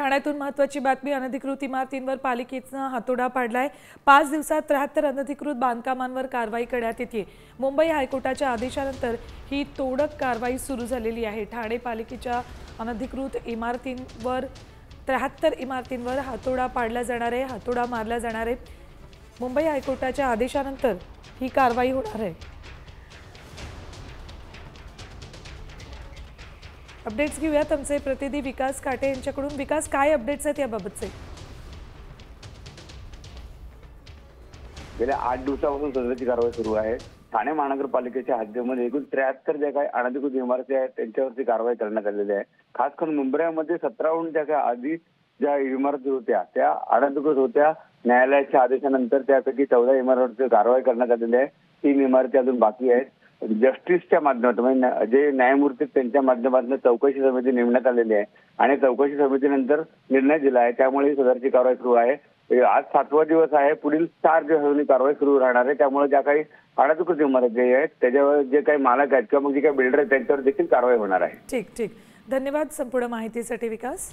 ठाण्यातून महत्त्वाची बातमी, अनधिकृत इमारतींवर पालिकेचा हातोडा पाडलाय। 5 दिवसात 73 अनधिकृत बांधकामांवर कारवाई करण्यात येते। मुंबई हायकोर्टाच्या आदेशानंतर ही तोडक कारवाई सुरू झालेली आहे। ठाणे पालिकेच्या अनधिकृत इमारतींवर 73 इमारतींवर हातोडा पाडला जाणार आहे, हातोडा मारला जाणार आहे। मुंबई हायकोर्टाच्या आदेशानंतर ही कारवाई होणार आहे। अपडेट्स घेऊयात आमचे प्रतिनिधी विकास काटे यांच्याकडून। विकास, काय अपडेट्स आहेत याबाबतचे? गेल्या 8 दिवसापासून सदरची कारवाई सुरू आहे। ठाणे महानगरपालिकेच्या हद्दीमध्ये एकूण 73 ज्या काही अनधिकृत इमारती आहेत त्यांच्यावरती कारवाई करण्यात आलेली आहे। खास करून मुंबईमध्ये 17हून ज्या काही आधी ज्या इमारती होत्या त्या अनधिकृत होत्या। न्यायालयाच्या आदेशानंतर त्यापैकी 14 इमारतींवर कारवाई करण्यात आलेली आहे। 3 इमारती अजून बाकी आहेत। जस्टिसच्या माध्यमातून जे न्यायमूर्ती त्यांच्या माध्यमातून चौकशी समिती नेमण्यात आलेली आहे आणि चौकशी समितीनंतर निर्णय दिला आहे। त्यामुळे सदरची कारवाई सुरू आहे। आज 7वा दिवस आहे। पुढील 4 दिवसांनी कारवाई सुरू राहणार आहे। त्यामुळे ज्या काही अनधिकृत इमारती आहेत त्याच्यावर जे काही मालक आहेत किंवा मग जे काही बिल्डर आहेत त्यांच्यावर देखील कारवाई होणार आहे। ठीक, धन्यवाद संपूर्ण माहितीसाठी विकास।